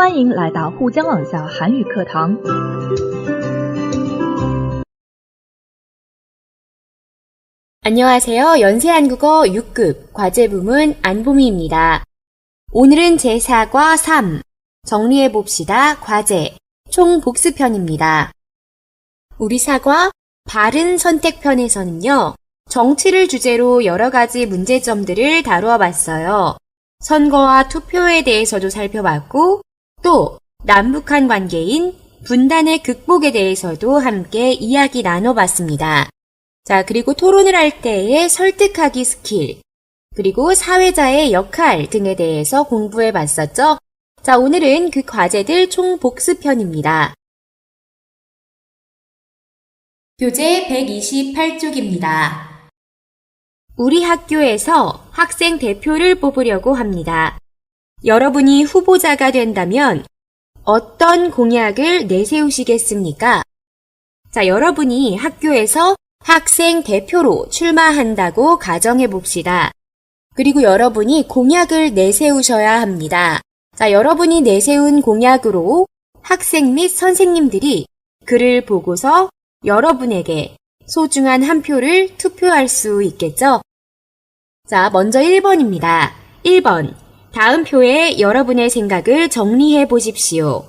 欢迎来到沪江朗校韩语课堂。 안녕하세요. 연세한국어 6급 과제부문 안보미입니다. 오늘은 제4과 3 정리해봅시다. 과제 총 복습편입니다. 우리 사과 바른 선택편에서는요. 정치를 주제로 여러 가지 문제점들을 다루어 봤어요. 선거와 투표에 대해서도 살펴봤고 또 남북한 관계인 분단의 극복에 대해서도 함께 이야기 나눠봤습니다. 자, 그리고 토론을 할 때의 설득하기 스킬, 그리고 사회자의 역할 등에 대해서 공부해 봤었죠? 자, 오늘은 그 과제들 총 복습편입니다. 교재 128쪽입니다. 우리 학교에서 학생 대표를 뽑으려고 합니다. 여러분이 후보자가 된다면 어떤 공약을 내세우시겠습니까? 자, 여러분이 학교에서 학생 대표로 출마한다고 가정해 봅시다. 그리고 여러분이 공약을 내세우셔야 합니다. 자, 여러분이 내세운 공약으로 학생 및 선생님들이 그를 보고서 여러분에게 소중한 한 표를 투표할 수 있겠죠? 자, 먼저 1번입니다. 1번. 다음 표에 여러분의 생각을 정리해 보십시오.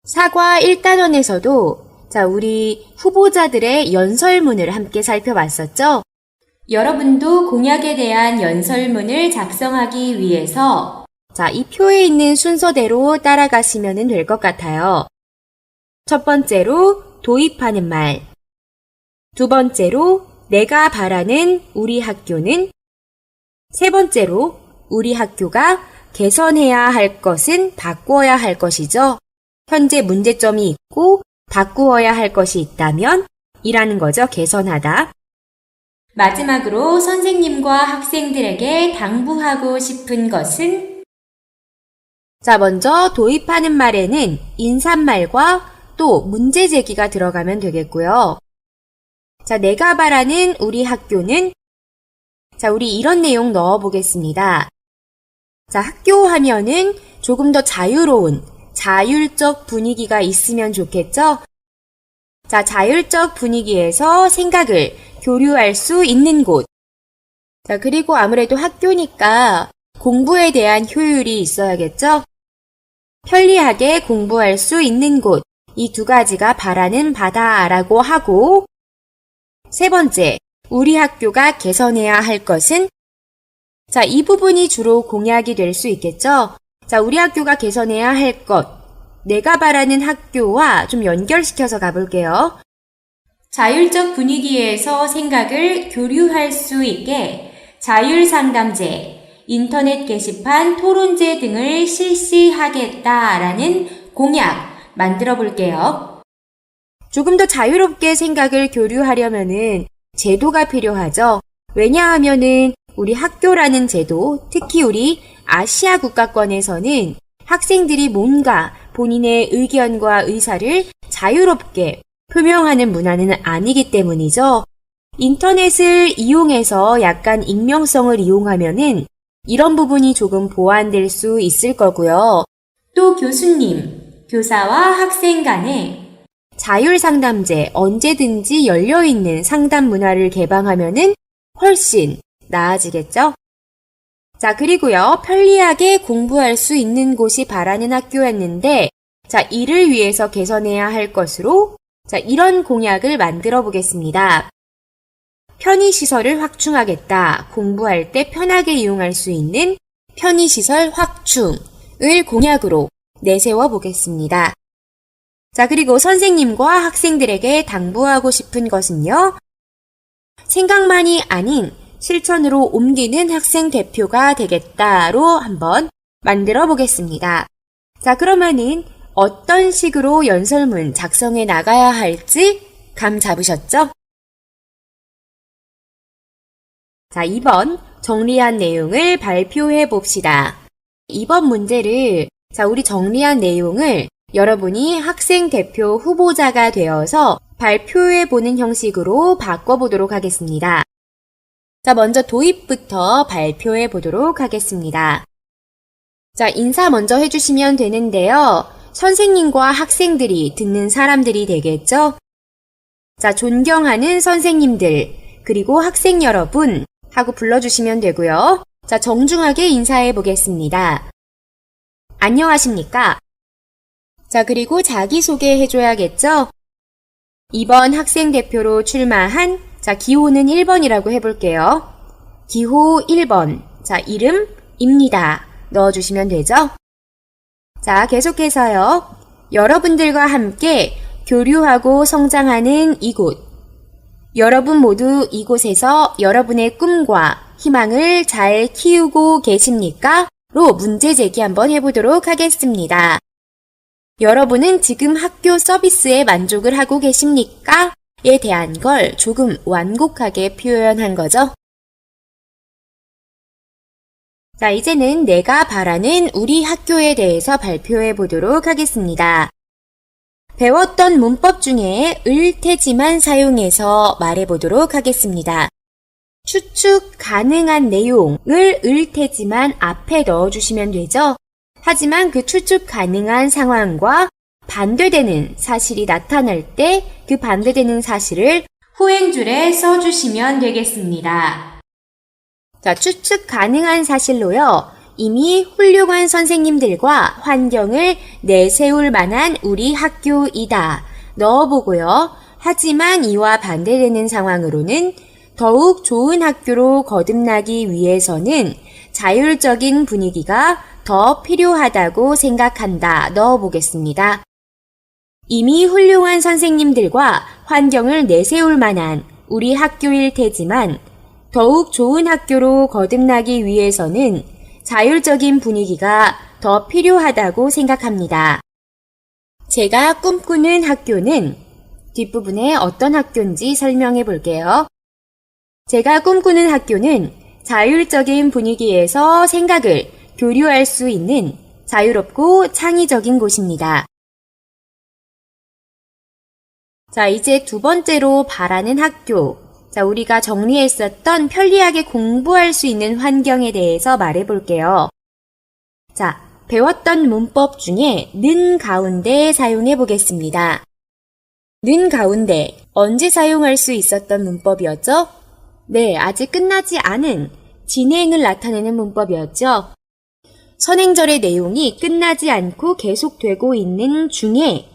사과 1단원에서도 자, 우리 후보자들의 연설문을 함께 살펴봤었죠? 여러분도 공약에 대한 연설문을 작성하기 위해서 자, 이 표에 있는 순서대로 따라가시면 될 것 같아요. 첫 번째로 도입하는 말, 두 번째로 내가 바라는 우리 학교는, 세 번째로 우리 학교가 개선해야 할 것은 바꾸어야 할 것이죠. 현재 문제점이 있고 바꾸어야 할 것이 있다면 이라는 거죠. 개선하다. 마지막으로 선생님과 학생들에게 당부하고 싶은 것은, 자, 먼저 도입하는 말에는 인사말과 또 문제 제기가 들어가면 되겠고요. 자, 내가 바라는 우리 학교는, 자, 우리 이런 내용 넣어보겠습니다. 자, 학교 하면은 조금 더 자유로운, 자율적 분위기가 있으면 좋겠죠? 자, 자율적 분위기에서 생각을 교류할 수 있는 곳. 자, 그리고 아무래도 학교니까 공부에 대한 효율이 있어야겠죠? 편리하게 공부할 수 있는 곳. 이 두 가지가 바라는 바다라고 하고, 세 번째, 우리 학교가 개선해야 할 것은, 자, 이 부분이 주로 공약이 될 수 있겠죠? 자, 우리 학교가 개선해야 할 것, 내가 바라는 학교와 좀 연결시켜서 가볼게요. 자율적 분위기에서 생각을 교류할 수 있게 자율상담제, 인터넷 게시판, 토론제 등을 실시하겠다라는 공약 만들어 볼게요. 조금 더 자유롭게 생각을 교류하려면은 제도가 필요하죠. 왜냐하면은 우리 학교라는 제도, 특히 우리 아시아 국가권에서는 학생들이 뭔가 본인의 의견과 의사를 자유롭게 표명하는 문화는 아니기 때문이죠. 인터넷을 이용해서 약간 익명성을 이용하면은 이런 부분이 조금 보완될 수 있을 거고요. 또 교수님, 교사와 학생 간에 자율상담제, 언제든지 열려있는 상담 문화를 개방하면은 훨씬 나아지겠죠? 자, 그리고요, 편리하게 공부할 수 있는 곳이 바라는 학교였는데, 자, 이를 위해서 개선해야 할 것으로, 자, 이런 공약을 만들어 보겠습니다. 편의시설을 확충하겠다. 공부할 때 편하게 이용할 수 있는 편의시설 확충을 공약으로 내세워 보겠습니다. 자, 그리고 선생님과 학생들에게 당부하고 싶은 것은요. 생각만이 아닌 실천으로 옮기는 학생 대표가 되겠다로 한번 만들어 보겠습니다. 자, 그러면은 어떤 식으로 연설문 작성해 나가야 할지 감 잡으셨죠? 자, 2번 정리한 내용을 발표해 봅시다. 2번 문제를, 자, 우리 정리한 내용을 여러분이 학생 대표 후보자가 되어서 발표해 보는 형식으로 바꿔보도록 하겠습니다. 자, 먼저 도입부터 발표해 보도록 하겠습니다. 자, 인사 먼저 해주시면 되는데요. 선생님과 학생들이 듣는 사람들이 되겠죠? 자, 존경하는 선생님들, 그리고 학생 여러분 하고 불러주시면 되고요. 자, 정중하게 인사해 보겠습니다. 안녕하십니까? 자, 그리고 자기소개 해줘야겠죠? 이번 학생 대표로 출마한, 자, 기호는 1번이라고 해볼게요. 기호 1번, 자, 이름입니다. 넣어주시면 되죠? 자, 계속해서요. 여러분들과 함께 교류하고 성장하는 이곳. 여러분 모두 이곳에서 여러분의 꿈과 희망을 잘 키우고 계십니까? 로 문제 제기 한번 해보도록 하겠습니다. 여러분은 지금 학교 서비스에 만족을 하고 계십니까? 에 대한 걸 조금 완곡하게 표현한 거죠. 자, 이제는 내가 바라는 우리 학교에 대해서 발표해 보도록 하겠습니다. 배웠던 문법 중에 을태지만 사용해서 말해 보도록 하겠습니다. 추측 가능한 내용을 을태지만 앞에 넣어주시면 되죠. 하지만 그 추측 가능한 상황과 반대되는 사실이 나타날 때 그 반대되는 사실을 후행줄에 써주시면 되겠습니다. 자, 추측 가능한 사실로요. 이미 훌륭한 선생님들과 환경을 내세울 만한 우리 학교이다. 넣어보고요. 하지만 이와 반대되는 상황으로는 더욱 좋은 학교로 거듭나기 위해서는 자율적인 분위기가 더 필요하다고 생각한다. 넣어보겠습니다. 이미 훌륭한 선생님들과 환경을 내세울 만한 우리 학교일 테지만 더욱 좋은 학교로 거듭나기 위해서는 자율적인 분위기가 더 필요하다고 생각합니다. 제가 꿈꾸는 학교는 뒷부분에 어떤 학교인지 설명해 볼게요. 제가 꿈꾸는 학교는 자율적인 분위기에서 생각을 교류할 수 있는 자유롭고 창의적인 곳입니다. 자, 이제 두 번째로 바라는 학교. 자, 우리가 정리했었던 편리하게 공부할 수 있는 환경에 대해서 말해 볼게요. 자, 배웠던 문법 중에 는 가운데 사용해 보겠습니다. 는 가운데 언제 사용할 수 있었던 문법이었죠? 네, 아직 끝나지 않은 진행을 나타내는 문법이었죠. 선행절의 내용이 끝나지 않고 계속되고 있는 중에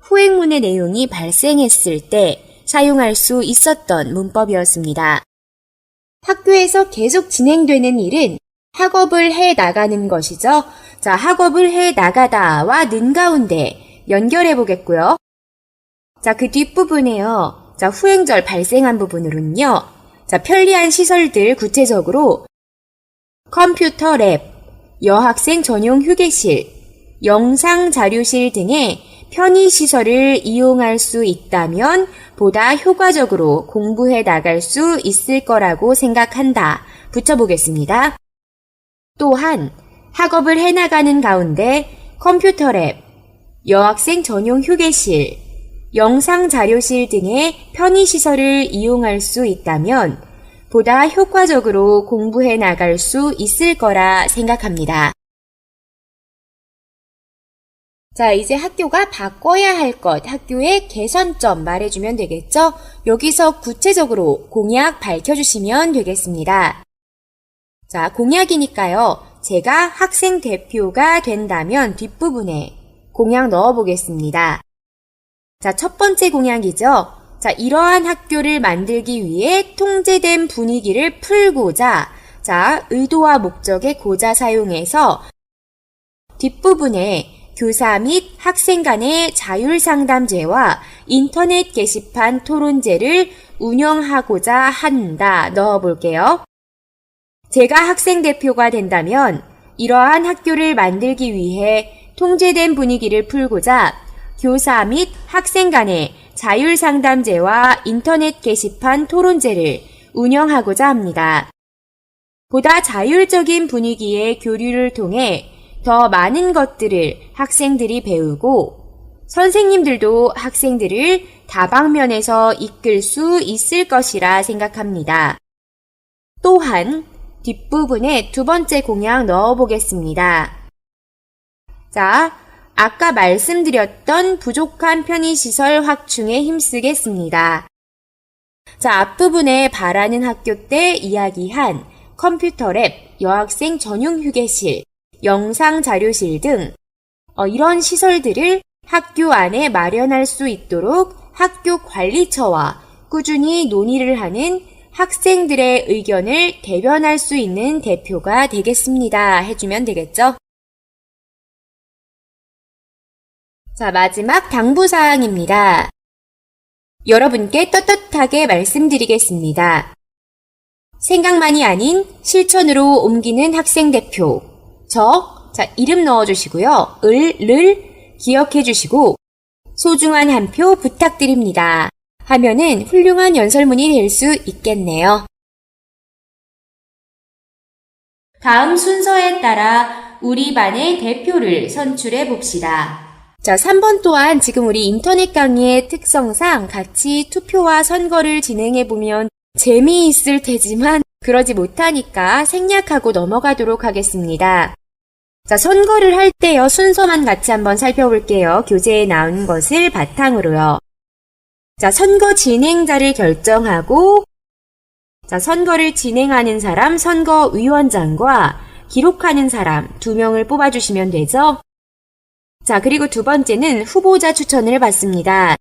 후행문의 내용이 발생했을 때 사용할 수 있었던 문법이었습니다. 학교에서 계속 진행되는 일은 학업을 해 나가는 것이죠. 자, 학업을 해 나가다와 는 가운데 연결해 보겠고요. 자, 그 뒷부분에요. 자, 후행절 발생한 부분으로는요. 자, 편리한 시설들 구체적으로 컴퓨터 랩, 여학생 전용 휴게실, 영상 자료실 등의 편의시설을 이용할 수 있다면 보다 효과적으로 공부해 나갈 수 있을 거라고 생각한다. 붙여보겠습니다. 또한 학업을 해나가는 가운데 컴퓨터 랩, 여학생 전용 휴게실, 영상 자료실 등의 편의시설을 이용할 수 있다면 보다 효과적으로 공부해 나갈 수 있을 거라 생각합니다. 자, 이제 학교가 바꿔야 할 것, 학교의 개선점 말해주면 되겠죠? 여기서 구체적으로 공약 밝혀주시면 되겠습니다. 자, 공약이니까요. 제가 학생 대표가 된다면 뒷부분에 공약 넣어보겠습니다. 자, 첫 번째 공약이죠. 자, 이러한 학교를 만들기 위해 통제된 분위기를 풀고자, 자, 의도와 목적의 고자 사용해서 뒷부분에 교사 및 학생 간의 자율상담제와 인터넷 게시판 토론제를 운영하고자 한다. 넣어볼게요. 제가 학생 대표가 된다면 이러한 학교를 만들기 위해 통제된 분위기를 풀고자 교사 및 학생 간의 자율상담제와 인터넷 게시판 토론제를 운영하고자 합니다. 보다 자율적인 분위기의 교류를 통해 더 많은 것들을 학생들이 배우고 선생님들도 학생들을 다방면에서 이끌 수 있을 것이라 생각합니다. 또한 뒷부분에 두 번째 공약 넣어보겠습니다. 자, 아까 말씀드렸던 부족한 편의시설 확충에 힘쓰겠습니다. 자, 앞부분에 바라는 학교 때 이야기한 컴퓨터랩, 여학생 전용 휴게실, 영상 자료실 등 이런 시설들을 학교 안에 마련할 수 있도록 학교 관리처와 꾸준히 논의를 하는 학생들의 의견을 대변할 수 있는 대표가 되겠습니다. 해주면 되겠죠? 자, 마지막 당부사항입니다. 여러분께 떳떳하게 말씀드리겠습니다. 생각만이 아닌 실천으로 옮기는 학생 대표. 자, 이름 넣어주시고요. 를 기억해 주시고 소중한 한 표 부탁드립니다. 하면은 훌륭한 연설문이 될 수 있겠네요. 다음 순서에 따라 우리 반의 대표를 선출해 봅시다. 자, 3번 또한 지금 우리 인터넷 강의의 특성상 같이 투표와 선거를 진행해 보면 재미있을 테지만 그러지 못하니까 생략하고 넘어가도록 하겠습니다. 자, 선거를 할 때요, 순서만 같이 한번 살펴볼게요. 교재에 나온 것을 바탕으로요. 자, 선거 진행자를 결정하고, 자, 선거를 진행하는 사람, 선거위원장과 기록하는 사람 2명을 뽑아주시면 되죠. 자, 그리고 두 번째는 후보자 추천을 받습니다.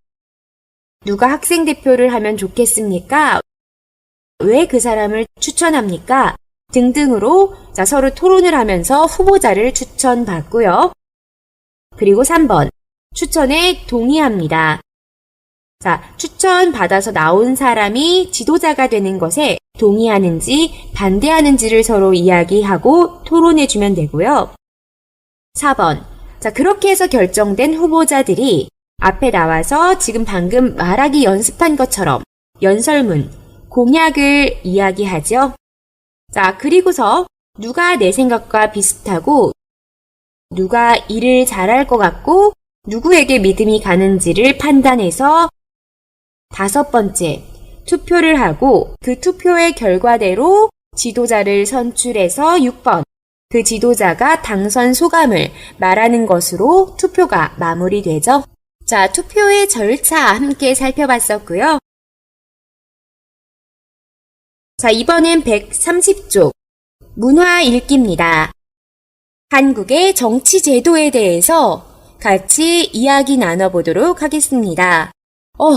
누가 학생 대표를 하면 좋겠습니까? 왜 그 사람을 추천합니까? 등등으로 자, 서로 토론을 하면서 후보자를 추천받고요. 그리고 3번, 추천에 동의합니다. 자, 추천받아서 나온 사람이 지도자가 되는 것에 동의하는지 반대하는지를 서로 이야기하고 토론해주면 되고요. 4번, 자, 그렇게 해서 결정된 후보자들이 앞에 나와서 지금 방금 말하기 연습한 것처럼 연설문, 공약을 이야기하죠. 자, 그리고서 누가 내 생각과 비슷하고 누가 일을 잘할 것 같고 누구에게 믿음이 가는지를 판단해서 5번째, 투표를 하고 그 투표의 결과대로 지도자를 선출해서 6번, 그 지도자가 당선 소감을 말하는 것으로 투표가 마무리되죠. 자, 투표의 절차 함께 살펴봤었고요. 자, 이번엔 130쪽 문화 읽기입니다. 한국의 정치 제도에 대해서 같이 이야기 나눠보도록 하겠습니다.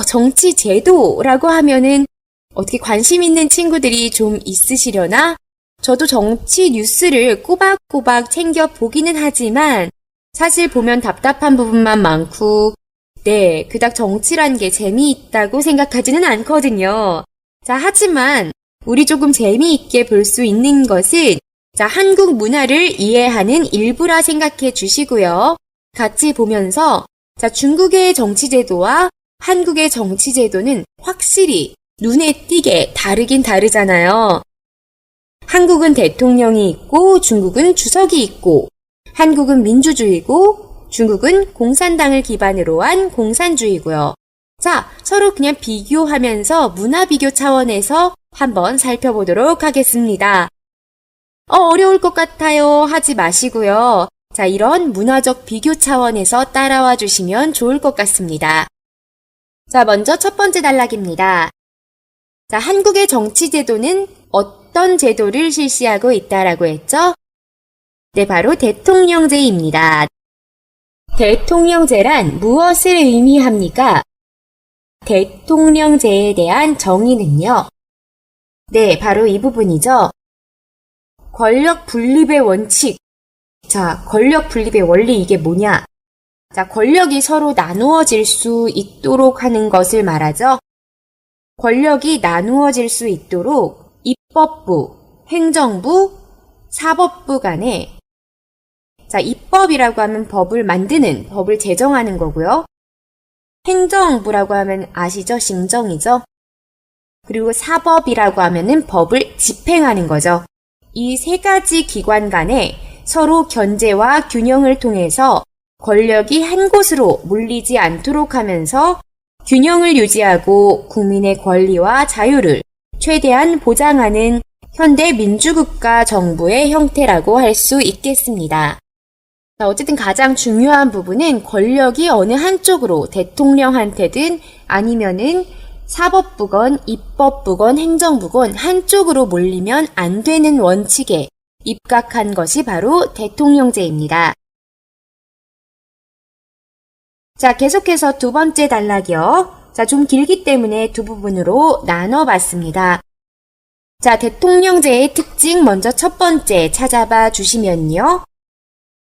정치 제도라고 하면은 어떻게 관심 있는 친구들이 좀 있으시려나? 저도 정치 뉴스를 꼬박꼬박 챙겨 보기는 하지만 사실 보면 답답한 부분만 많고 그닥 정치란 게 재미있다고 생각하지는 않거든요. 자, 하지만 우리 조금 재미있게 볼 수 있는 것은 자, 한국 문화를 이해하는 일부라 생각해 주시고요. 같이 보면서 자, 중국의 정치제도와 한국의 정치제도는 확실히 눈에 띄게 다르긴 다르잖아요. 한국은 대통령이 있고 중국은 주석이 있고 한국은 민주주의고 중국은 공산당을 기반으로 한 공산주의고요. 자, 서로 그냥 비교하면서 문화 비교 차원에서 한번 살펴보도록 하겠습니다. 어려울 것 같아요 하지 마시고요. 자, 이런 문화적 비교 차원에서 따라와 주시면 좋을 것 같습니다. 자, 먼저 첫 번째 단락입니다. 자, 한국의 정치제도는 어떤 제도를 실시하고 있다라고 했죠? 네, 바로 대통령제입니다. 대통령제란 무엇을 의미합니까? 대통령제에 대한 정의는요. 네, 바로 이 부분이죠. 권력 분립의 원칙. 자, 권력 분립의 원리 이게 뭐냐? 자, 권력이 서로 나누어질 수 있도록 하는 것을 말하죠. 권력이 나누어질 수 있도록 입법부, 행정부, 사법부 간에 자, 입법이라고 하면 법을 만드는, 법을 제정하는 거고요. 행정부라고 하면 아시죠?行政이죠. 그리고 사법이라고 하면은 법을 집행하는 거죠. 이 세 가지 기관 간에 서로 견제와 균형을 통해서 권력이 한 곳으로 몰리지 않도록 하면서 균형을 유지하고 국민의 권리와 자유를 최대한 보장하는 현대 민주국가 정부의 형태라고 할 수 있겠습니다. 자, 어쨌든 가장 중요한 부분은 권력이 어느 한쪽으로 대통령한테든 아니면은 사법부건, 입법부건, 행정부건 한쪽으로 몰리면 안 되는 원칙에 입각한 것이 바로 대통령제입니다. 자, 계속해서 두 번째 단락이요. 자, 좀 길기 때문에 두 부분으로 나눠봤습니다. 자, 대통령제의 특징 먼저 첫 번째 찾아봐 주시면요.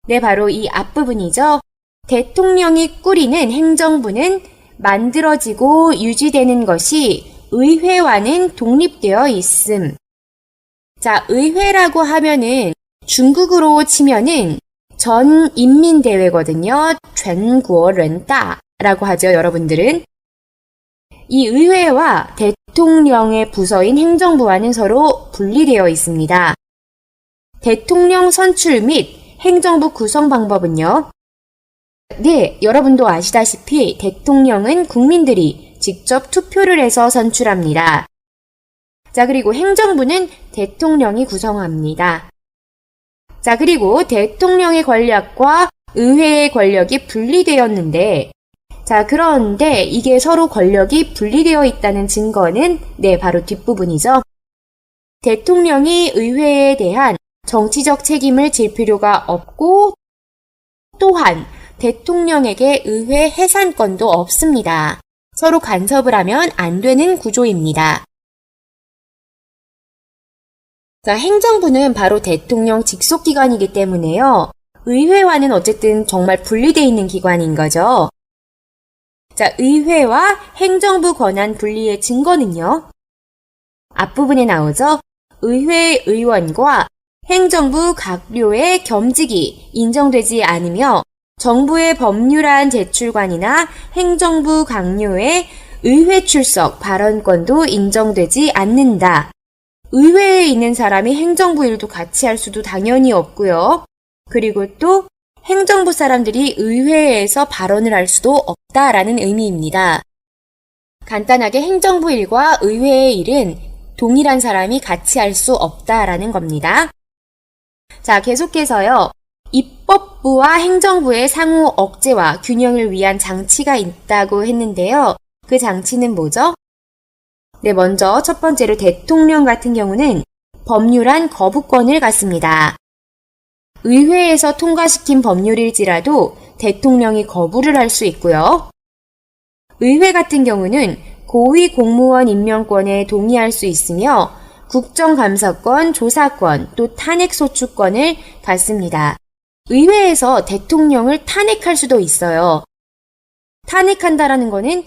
네, 바로 이 앞부분이죠. 대통령이 꾸리는 행정부는 만들어지고 유지되는 것이 의회와는 독립되어 있음. 자, 의회라고 하면은 중국어로 치면은 전인민대회거든요.全国人大라고 하죠, 여러분들은. 이 의회와 대통령의 부서인 행정부와는 서로 분리되어 있습니다. 대통령 선출 및 행정부 구성 방법은요. 네, 여러분도 아시다시피 대통령은 국민들이 직접 투표를 해서 선출합니다. 자, 그리고 행정부는 대통령이 구성합니다. 자, 그리고 대통령의 권력과 의회의 권력이 분리되었는데, 자, 그런데 이게 서로 권력이 분리되어 있다는 증거는 네, 바로 뒷부분이죠. 대통령이 의회에 대한 정치적 책임을 질 필요가 없고 또한 대통령에게 의회 해산권도 없습니다. 서로 간섭을 하면 안 되는 구조입니다. 자, 행정부는 바로 대통령 직속기관이기 때문에요. 의회와는 어쨌든 정말 분리되어 있는 기관인 거죠. 자, 의회와 행정부 권한 분리의 증거는요. 앞부분에 나오죠. 의회 의원과 행정부閣僚의 겸직이 인정되지 않으며 정부의 법률안 제출관이나 행정부 강요의 의회 출석 발언권도 인정되지 않는다. 의회에 있는 사람이 행정부 일도 같이 할 수도 당연히 없고요. 그리고 또 행정부 사람들이 의회에서 발언을 할 수도 없다라는 의미입니다. 간단하게 행정부 일과 의회의 일은 동일한 사람이 같이 할 수 없다라는 겁니다. 자, 계속해서요. 입법부와 행정부의 상호 억제와 균형을 위한 장치가 있다고 했는데요. 그 장치는 뭐죠? 네, 먼저 첫 번째로 대통령 같은 경우는 법률안 거부권을 갖습니다. 의회에서 통과시킨 법률일지라도 대통령이 거부를 할 수 있고요. 의회 같은 경우는 고위 공무원 임명권에 동의할 수 있으며 국정감사권, 조사권, 또 탄핵소추권을 갖습니다. 의회에서 대통령을 탄핵할 수도 있어요. 탄핵한다라는 거는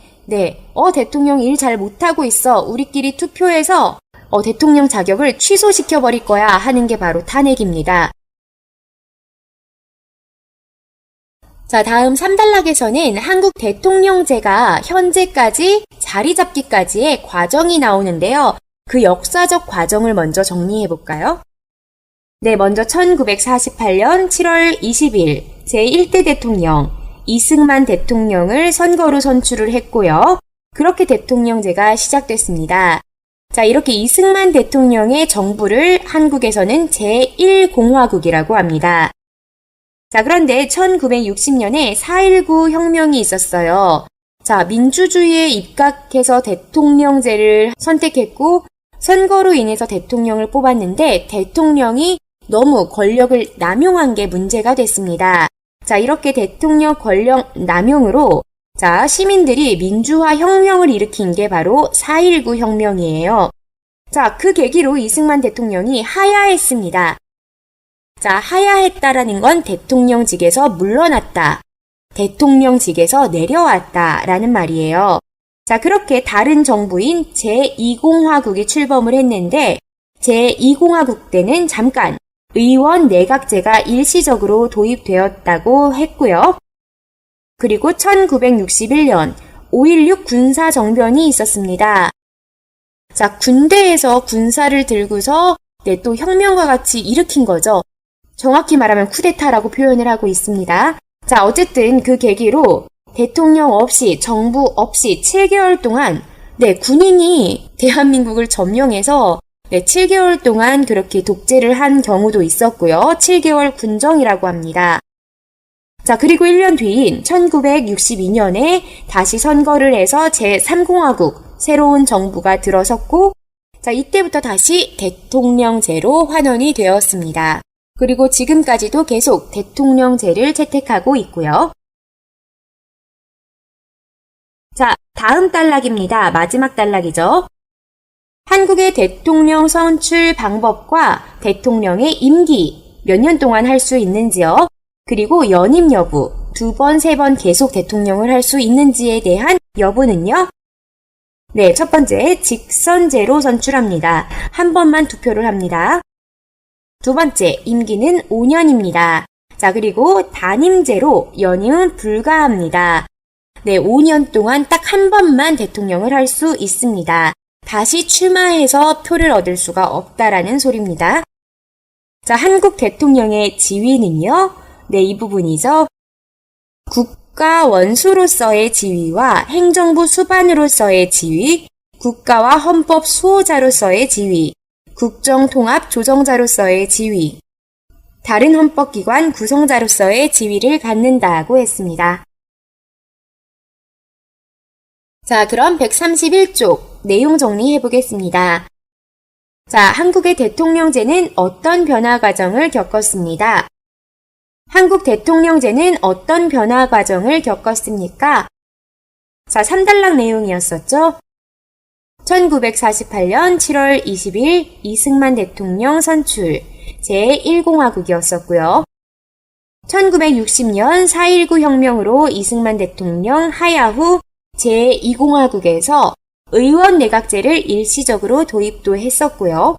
대통령 일 잘 못하고 있어. 우리끼리 투표해서 대통령 자격을 취소시켜버릴 거야 하는 게 바로 탄핵입니다. 자, 다음 3단락에서는 한국 대통령제가 현재까지 자리 잡기까지의 과정이 나오는데요. 그 역사적 과정을 먼저 정리해 볼까요? 네, 먼저 1948년 7월 20일 제1대 대통령 이승만 대통령을 선거로 선출을 했고요. 그렇게 대통령제가 시작됐습니다. 자, 이렇게 이승만 대통령의 정부를 한국에서는 제1공화국이라고 합니다. 자, 그런데 1960년에 4.19 혁명이 있었어요. 자, 민주주의에 입각해서 대통령제를 선택했고 선거로 인해서 대통령을 뽑았는데 대통령이 너무 권력을 남용한 게 문제가 됐습니다. 자, 이렇게 대통령 권력 남용으로 자, 시민들이 민주화 혁명을 일으킨 게 바로 4.19 혁명이에요. 자, 그 계기로 이승만 대통령이 하야했습니다. 자, 하야했다라는 건 대통령직에서 물러났다. 대통령직에서 내려왔다 라는 말이에요. 자, 그렇게 다른 정부인 제2공화국이 출범을 했는데 제2공화국 때는 잠깐 의원 내각제가 일시적으로 도입되었다고 했고요. 그리고 1961년 5.16 군사정변이 있었습니다. 자, 군대에서 군사를 들고서 또 혁명과 같이 일으킨 거죠. 정확히 말하면 쿠데타라고 표현을 하고 있습니다. 자, 어쨌든 그 계기로 대통령 없이 정부 없이 7개월 동안 군인이 대한민국을 점령해서 7개월 동안 그렇게 독재를 한 경우도 있었고요. 7개월 군정이라고 합니다. 자, 그리고 1년 뒤인 1962년에 다시 선거를 해서 제3공화국 새로운 정부가 들어섰고, 자, 이때부터 다시 대통령제로 환원이 되었습니다. 그리고 지금까지도 계속 대통령제를 채택하고 있고요. 자, 다음 단락입니다. 마지막 단락이죠. 한국의 대통령 선출 방법과 대통령의 임기 몇 년 동안 할 수 있는지요. 그리고 연임 여부, 2번, 3번 계속 대통령을 할 수 있는지에 대한 여부는요. 네, 첫 번째, 직선제로 선출합니다. 한 번만 투표를 합니다. 두 번째, 임기는 5년입니다. 자, 그리고 단임제로 연임은 불가합니다. 네, 5년 동안 딱 한 번만 대통령을 할 수 있습니다. 다시 출마해서 표를 얻을 수가 없다라는 소리입니다. 자, 한국 대통령의 지위는요? 네, 이 부분이죠. 국가 원수로서의 지위와 행정부 수반으로서의 지위, 국가와 헌법 수호자로서의 지위, 국정통합 조정자로서의 지위, 다른 헌법기관 구성자로서의 지위를 갖는다고 했습니다. 자, 그럼 131쪽 내용 정리해 보겠습니다. 자, 한국의 대통령제는 어떤 변화 과정을 겪었습니다. 한국 대통령제는 어떤 변화 과정을 겪었습니까? 자, 3단락 내용이었었죠. 1948년 7월 20일 이승만 대통령 선출 제1공화국이었었고요. 1960년 4.19 혁명으로 이승만 대통령 하야 후 제2공화국에서 의원 내각제를 일시적으로 도입도 했었고요.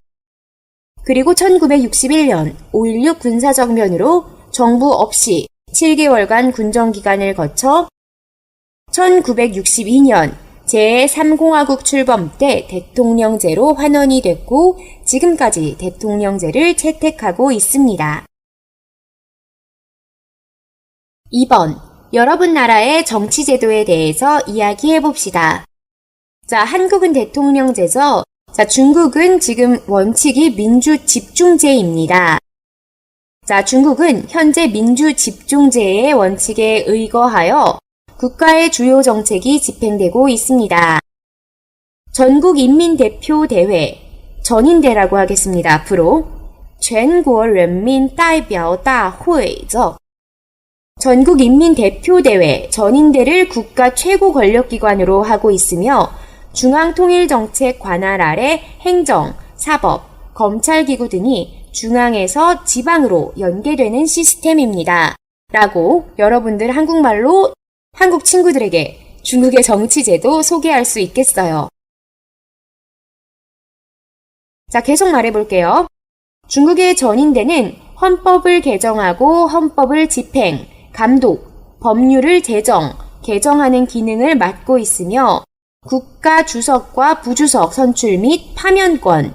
그리고 1961년 5.16 군사정변으로 정부 없이 7개월간 군정기간을 거쳐 1962년 제3공화국 출범 때 대통령제로 환원이 됐고 지금까지 대통령제를 채택하고 있습니다. 2번, 여러분 나라의 정치제도에 대해서 이야기해 봅시다. 자, 한국은 대통령제죠. 자, 중국은 지금 원칙이 민주집중제입니다. 자, 중국은 현재 민주집중제의 원칙에 의거하여 국가의 주요 정책이 집행되고 있습니다. 전국인민대표대회, 전인대라고 하겠습니다. 앞으로 全国人民代表大会죠. 전국인민대표대회, 전인대를 국가 최고 권력기관으로 하고 있으며 중앙통일정책 관할 아래 행정, 사법, 검찰기구 등이 중앙에서 지방으로 연계되는 시스템입니다. 라고 여러분들 한국말로 한국 친구들에게 중국의 정치제도 소개할 수 있겠어요. 자, 계속 말해볼게요. 중국의 전인대는 헌법을 개정하고 헌법을 집행, 감독, 법률을 제정, 개정하는 기능을 맡고 있으며 국가 주석과 부주석 선출 및 파면권,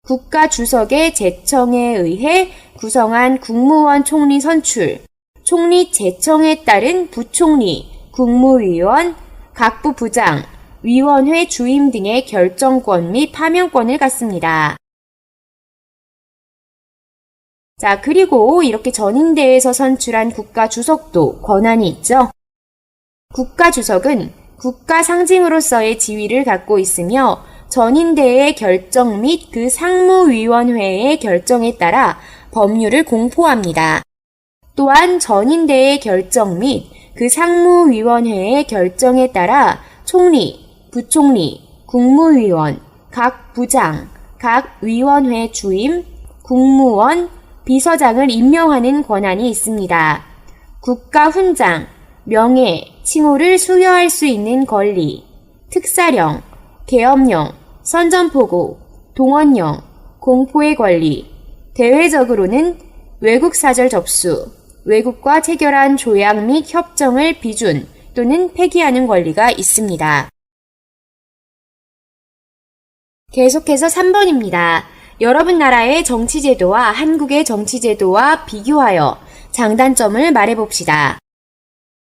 국가 주석의 제청에 의해 구성한 국무원 총리 선출, 총리 제청에 따른 부총리, 국무위원, 각부 부장, 위원회 주임 등의 결정권 및 파면권을 갖습니다. 자, 그리고 이렇게 전인대에서 선출한 국가 주석도 권한이 있죠. 국가 주석은 국가 상징으로서의 지위를 갖고 있으며 전인대의 결정 및 그 상무위원회의 결정에 따라 법률을 공포합니다. 또한 전인대의 결정 및 그 상무위원회의 결정에 따라 총리, 부총리, 국무위원, 각 부장, 각 위원회 주임, 국무원, 비서장을 임명하는 권한이 있습니다. 국가훈장, 명예, 칭호를 수여할 수 있는 권리, 특사령, 계엄령, 선전포고, 동원령, 공포의 권리, 대외적으로는 외국 사절 접수, 외국과 체결한 조약 및 협정을 비준 또는 폐기하는 권리가 있습니다. 계속해서 3번입니다. 여러분 나라의 정치제도와 한국의 정치제도와 비교하여 장단점을 말해봅시다.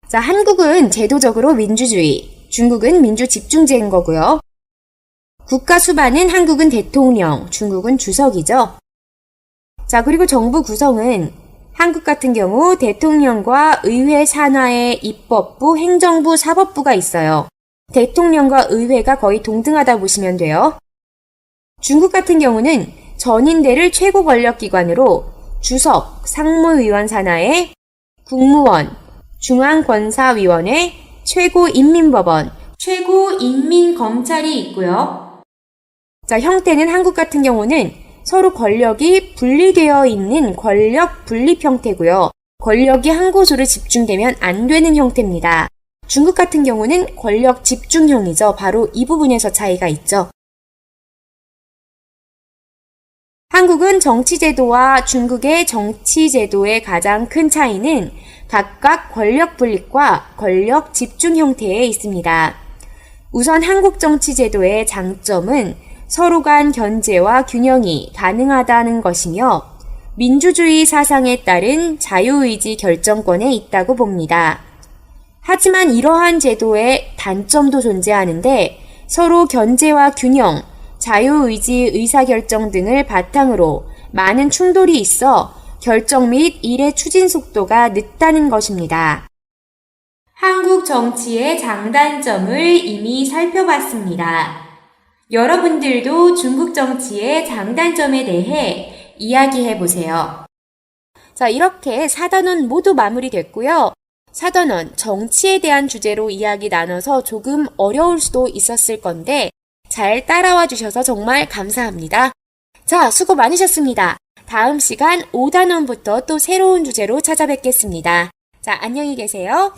자, 한국은 제도적으로 민주주의, 중국은 민주집중제인 거고요. 국가 수반은 한국은 대통령, 중국은 주석이죠. 자, 그리고 정부 구성은 한국 같은 경우 대통령과 의회 산하에 입법부, 행정부, 사법부가 있어요. 대통령과 의회가 거의 동등하다 보시면 돼요. 중국 같은 경우는 전인대를 최고 권력기관으로 주석, 상무위원 산하에 국무원, 중앙권사위원회, 최고인민법원, 최고인민검찰이 있고요. 자, 형태는 한국 같은 경우는 서로 권력이 분리되어 있는 권력 분립 형태고요. 권력이 한 곳으로 집중되면 안 되는 형태입니다. 중국 같은 경우는 권력 집중형이죠. 바로 이 부분에서 차이가 있죠. 한국은 정치제도와 중국의 정치제도의 가장 큰 차이는 각각 권력 분립과 권력 집중 형태에 있습니다. 우선 한국 정치제도의 장점은 서로 간 견제와 균형이 가능하다는 것이며 민주주의 사상에 따른 자유의지 결정권에 있다고 봅니다. 하지만 이러한 제도의 단점도 존재하는데 서로 견제와 균형, 자유의지 의사결정 등을 바탕으로 많은 충돌이 있어 결정 및 일의 추진 속도가 늦다는 것입니다. 한국 정치의 장단점을 이미 살펴봤습니다. 여러분들도 중국 정치의 장단점에 대해 이야기해 보세요. 자, 이렇게 4단원 모두 마무리됐고요. 4단원 정치에 대한 주제로 이야기 나눠서 조금 어려울 수도 있었을 건데 잘 따라와 주셔서 정말 감사합니다. 자, 수고 많으셨습니다. 다음 시간 5단원부터 또 새로운 주제로 찾아뵙겠습니다. 자, 안녕히 계세요.